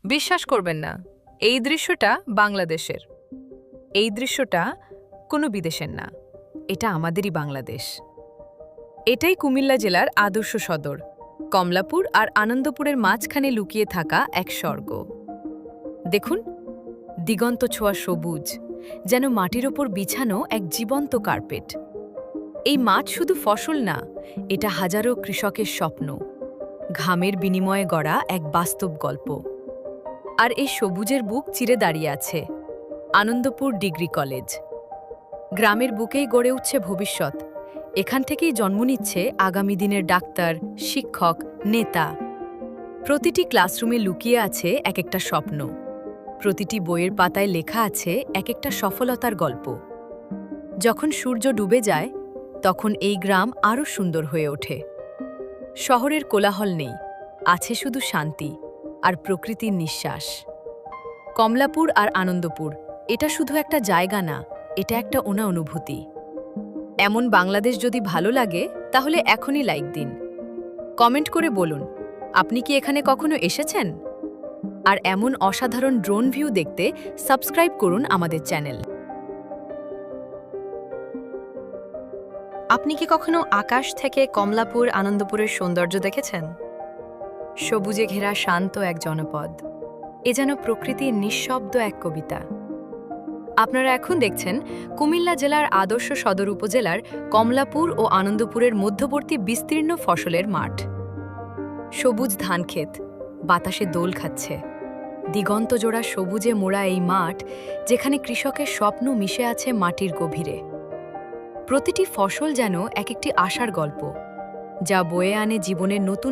বিশ্বাস করবেন না, এই দৃশ্যটা বাংলাদেশের। এই দৃশ্যটা কোনো বিদেশের না, এটা আমাদেরই বাংলাদেশ। এটাই কুমিল্লা জেলার আদর্শ সদর, কমলাপুর আর আনন্দপুরের মাঝখানে লুকিয়ে থাকা এক স্বর্গ। দেখুন, দিগন্ত ছোঁয়া সবুজ, যেন মাটির ওপর বিছানো এক জীবন্ত কার্পেট। এই মাঠ শুধু ফসল না, এটা হাজারো কৃষকের স্বপ্ন, ঘামের বিনিময়ে গড়া এক বাস্তব গল্প। আর এই সবুজের বুক চিরে দাঁড়িয়ে আছে আনন্দপুর ডিগ্রি কলেজ। গ্রামের বুকেই গড়ে উঠছে ভবিষ্যৎ, এখান থেকেই জন্ম নিচ্ছে আগামী দিনের ডাক্তার, শিক্ষক, নেতা। প্রতিটি ক্লাসরুমে লুকিয়ে আছে এক একটা স্বপ্ন, প্রতিটি বইয়ের পাতায় লেখা আছে এক একটা সফলতার গল্প। যখন সূর্য ডুবে যায়, তখন এই গ্রাম আরও সুন্দর হয়ে ওঠে। শহরের কোলাহল নেই, আছে শুধু শান্তি আর প্রকৃতির নিঃশ্বাস। কমলাপুর আর আনন্দপুর, এটা শুধু একটা জায়গা না, এটা একটা অনুভূতি। এমন বাংলাদেশ যদি ভালো লাগে, তাহলে এখনই লাইক দিন, কমেন্ট করে বলুন আপনি কি এখানে কখনো এসেছেন। আর এমন অসাধারণ ড্রোন ভিউ দেখতে সাবস্ক্রাইব করুন আমাদের চ্যানেল। আপনি কি কখনো আকাশ থেকে কমলাপুর আনন্দপুরের সৌন্দর্য দেখেছেন? সবুজে ঘেরা শান্ত এক জনপদ, এ যেন প্রকৃতির নিঃশব্দ এক কবিতা। আপনারা এখন দেখছেন কুমিল্লা জেলার আদর্শ সদর উপজেলার কমলাপুর ও আনন্দপুরের মধ্যবর্তী বিস্তীর্ণ ফসলের মাঠ। সবুজ ধানক্ষেত বাতাসে দোল খাচ্ছে, দিগন্তজোড়া সবুজে মোড়া এই মাঠ, যেখানে কৃষকের স্বপ্ন মিশে আছে মাটির গভীরে। প্রতিটি ফসল যেন এক একটি আশার গল্প, যা বয়ে আনে জীবনের নতুন